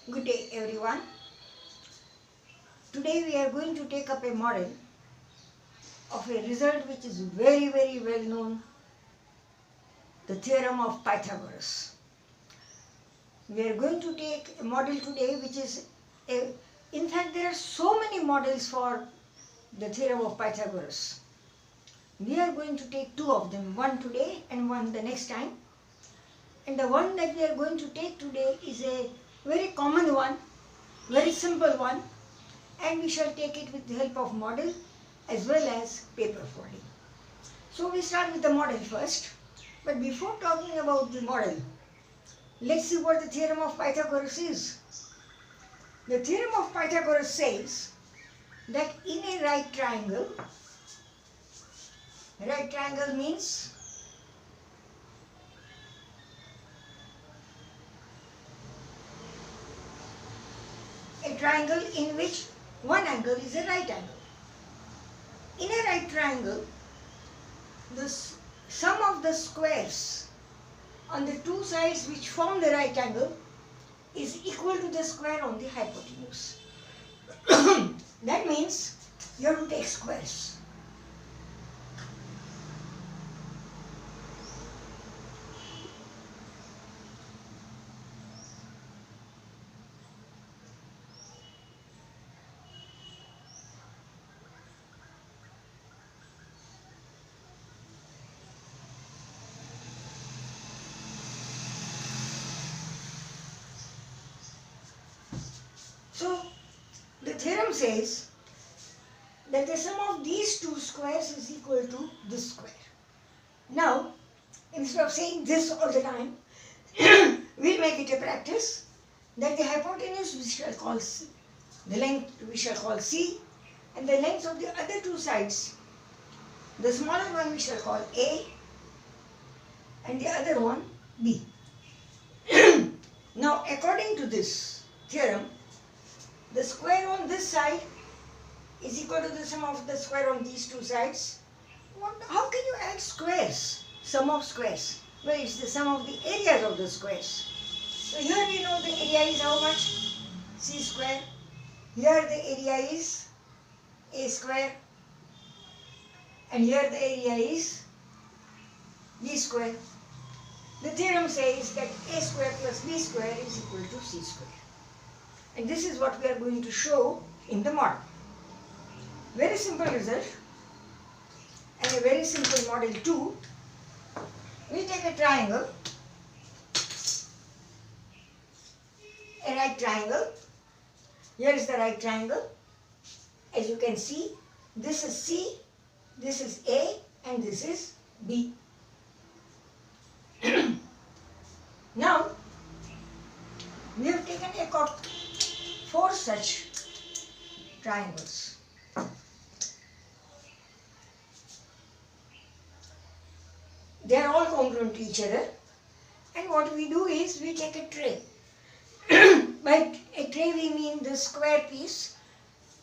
Good day everyone. Today we are going to take up a model of a result which is very well known, the Theorem of Pythagoras. We are going to take a model today which is in fact there are so many models for the Theorem of Pythagoras. We are going to take two of them, one today and one the next time. And the one that we are going to take today is a very common one, very simple one, and we shall take it with the help of model as well as paper folding. So we start with the model first, but before talking about the model, let's see what the Theorem of Pythagoras is. The Theorem of Pythagoras says that in a right triangle means a triangle in which one angle is a right angle. In a right triangle, the sum of the squares on the two sides which form the right angle is equal to the square on the hypotenuse. That means you have to take squares. So, the theorem says that the sum of these two squares is equal to this square. Now, instead of saying this all the time, we'll make it a practice that the hypotenuse we shall call C, the length we shall call C, and the lengths of the other two sides, the smaller one we shall call A, and the other one B. Now, according to this theorem, the square on this side is equal to the sum of the square on these two sides. How can you add squares? Sum of squares. Well, it's the sum of the areas of the squares. So here we know the area is how much? C square. Here the area is A square. And here the area is B square. The theorem says that A square plus B square is equal to C square. And this is what we are going to show in the model. Very simple result and a very simple model too. We take a triangle, a right triangle. Here is the right triangle. As you can see, this is C, this is A, and this is B. Now, we have taken a four such triangles. They are all congruent to each other, and what we do is we take a tray. By a tray we mean the square piece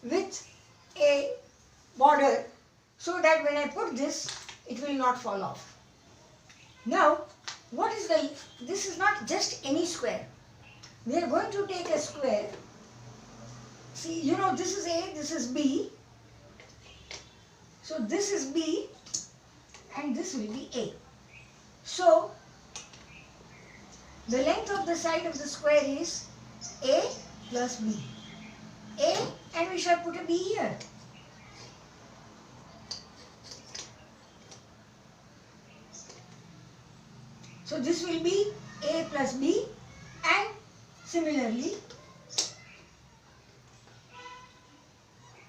with a border, so that when I put this, it will not fall off. Now, this is not just any square. We are going to take a square. See, you know, this is A, this is B. So this is B and this will be A. So the length of the side of the square is A plus B. A, and we shall put a B here. So this will be A plus B, and similarly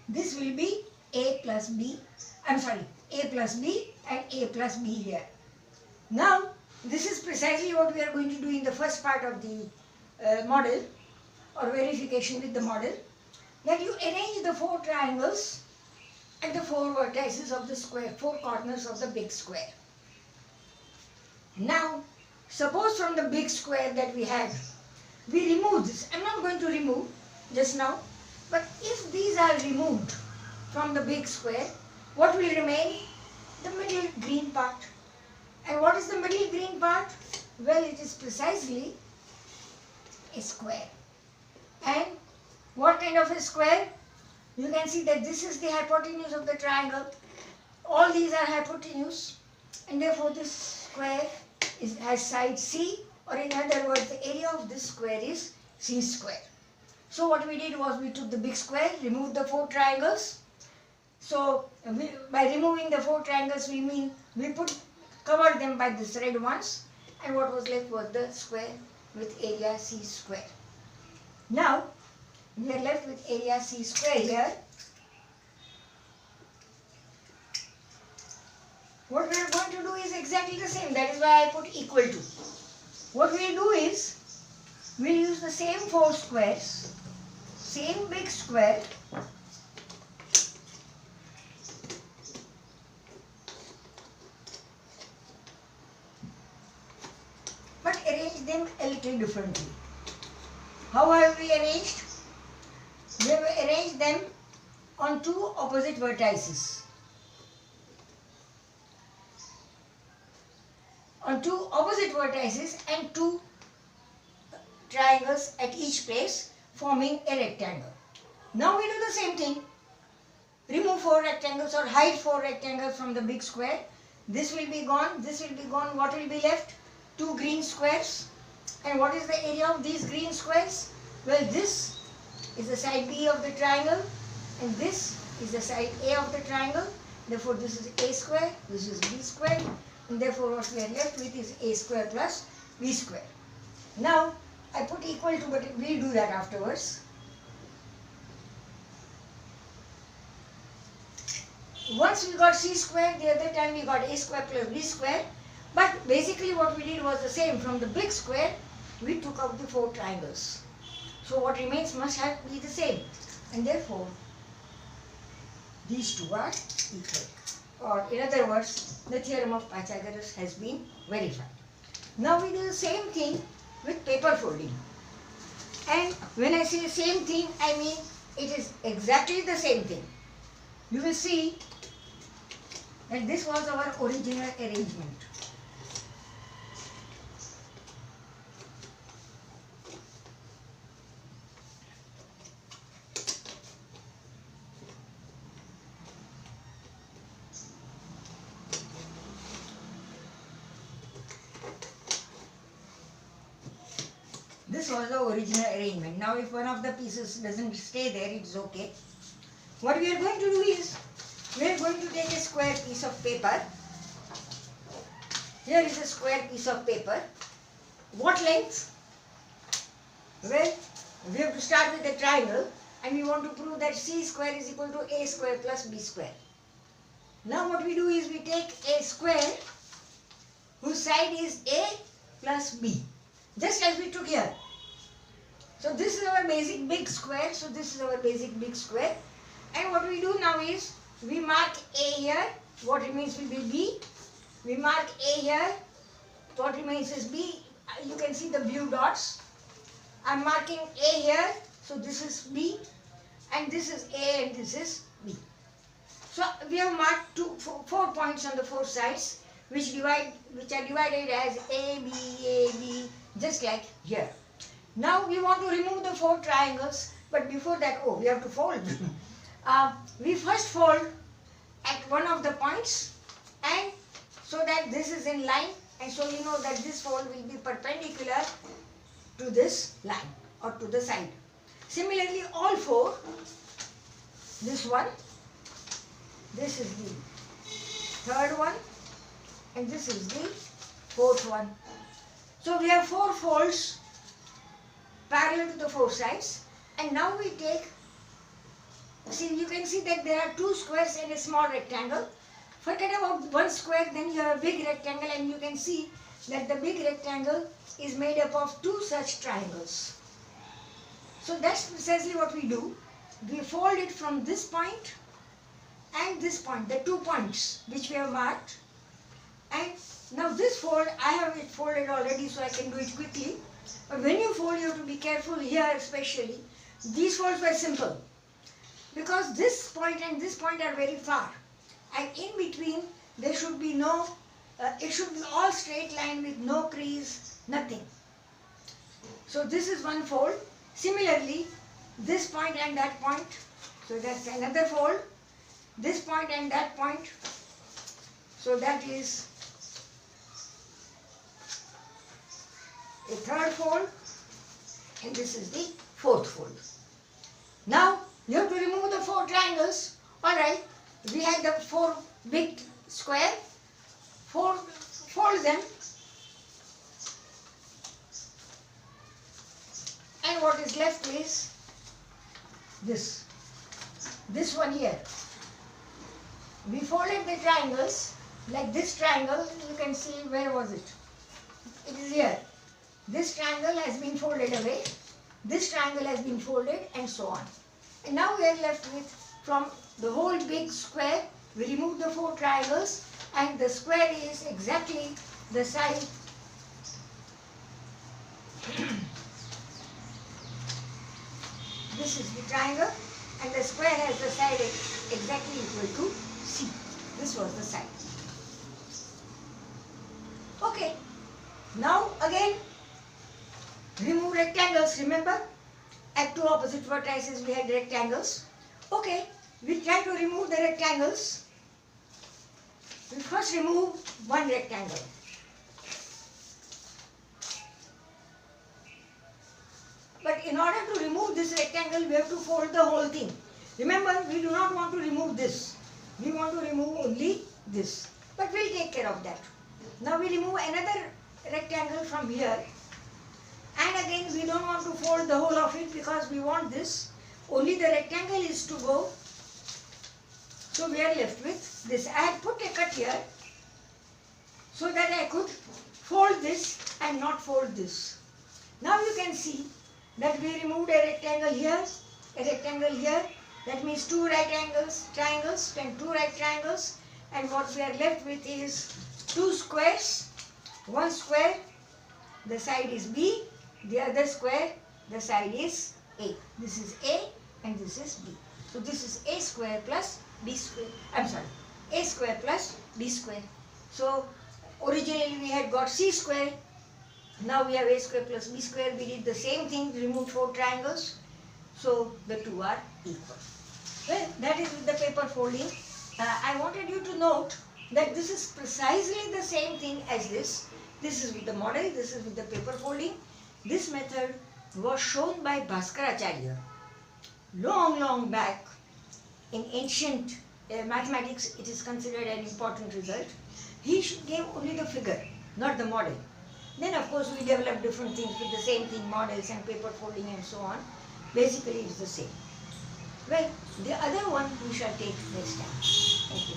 this will be A plus B, A plus B and A plus B here. Now, this is precisely what we are going to do in the first part of the model, or verification with the model, that you arrange the four triangles and the four vertices of the square, four corners of the big square. Now, suppose from the big square that we had, we remove this. I am not going to remove just now, but if these are removed from the big square, what will remain? The middle green part. And what is the middle green part? Well, it is precisely a square. And what kind of a square? You can see that this is the hypotenuse of the triangle. All these are hypotenuse, and therefore this square has side C, or in other words, the area of this square is C square. So what we did was we took the big square, removed the 4 triangles. So by removing the 4 triangles, we mean we covered them by these red ones, and what was left was the square with area C square. Now we are left with area C square here. What we are going to do is exactly the same. That is why I put equal to. What we will do is we will use the same 4 squares, same big square, but arrange them a little differently. How have we arranged? We have arranged them on 2 opposite vertices. On 2 opposite vertices and 2 triangles at each place, forming a rectangle. Now we do the same thing. Remove 4 rectangles or hide 4 rectangles from the big square. This will be gone, this will be gone. What will be left? 2 green squares. And what is the area of these green squares? Well, this is the side B of the triangle, and this is the side A of the triangle. Therefore, this is A square, this is B square, and therefore what we are left with is A square plus B square. Now, I put equal to, but we'll do that afterwards. Once we got C square, the other time we got A square plus B square. But basically what we did was the same. From the big square, we took out the 4 triangles. So what remains must be the same. And therefore, these 2 are equal. Or in other words, the theorem of Pythagoras has been verified. Now we do the same thing with paper folding. And when I say same thing, I mean it is exactly the same thing. You will see that this was our original arrangement. This was the original arrangement. Now if one of the pieces doesn't stay there, it's okay. What we are going to do is, we are going to take a square piece of paper. Here is a square piece of paper. What length? Well, we have to start with a triangle, and we want to prove that C square is equal to A square plus B square. Now what we do is we take a square whose side is A plus B, just as we took here. So this is our basic big square. So this is our basic big square. And what we do now is, we mark A here, what remains will be B. We mark A here, what remains is B. You can see the blue dots. I am marking A here, so this is B, and this is A and this is B. So we have marked 4 points on the 4 sides, which are divided as A, B, just like here. Now we want to remove the 4 triangles, but before that, we have to fold. We first fold at one of the points, and so that this is in line, and so you know that this fold will be perpendicular to this line or to the side. Similarly, all 4, this one, this is the 3rd one, and this is the 4th one. So we have 4 folds parallel to the 4 sides, and now we take, see, you can see that there are 2 squares and a small rectangle. Forget about 1 square, then you have a big rectangle, and you can see that the big rectangle is made up of 2 such triangles. So that's precisely what we do. We fold it from this point and this point, the 2 points which we have marked. And now this fold, I have it folded already, so I can do it quickly. But when you fold, you have to be careful here especially. These folds were simple, because this point and this point are very far, and in between there should be no, it should be all straight line with no crease, nothing. So this is one fold, Similarly, this point and that point, so that's another fold. This point and that point, so that is a third fold, and this is the fourth fold. Now you have to remove the 4 triangles. Alright, we had the 4 big square, fold them, and what is left is this one here. We folded the triangles, like this triangle, you can see, where was it? It is here. This triangle has been folded away, this triangle has been folded, and so on. And now we are left with, from the whole big square, we remove the 4 triangles, and the square is exactly the side this is the triangle, and the square has the side exactly equal to C. This was the side. Okay, now again remove rectangles. Remember, at 2 opposite vertices we had rectangles. Okay, we try to remove the rectangles. We first remove one rectangle. But in order to remove this rectangle, we have to fold the whole thing. Remember, we do not want to remove this. We want to remove only this. But we'll take care of that. Now we remove another rectangle from here. And again, we don't want to fold the whole of it because we want this. Only the rectangle is to go. So we are left with this. I had put a cut here so that I could fold this and not fold this. Now you can see that we removed a rectangle here, that means 2 right triangles and 2 right triangles, and what we are left with is 2 squares. One square, the side is B, the other square, the side is A. This is A and this is B. So this is A square plus B square, A square plus B square. So originally we had got C square. Now we have A square plus B square. We did the same thing, removed 4 triangles. So the 2 are equal. Well, that is with the paper folding. I wanted you to note that this is precisely the same thing as this. This is with the model, this is with the paper folding. This method was shown by Bhaskaracharya long back in ancient mathematics. It is considered an important result. He gave only the figure, not the model. Then of course we developed different things with the same thing, models and paper folding and so on. Basically it's the same. Well, the other one we shall take next time. Thank you.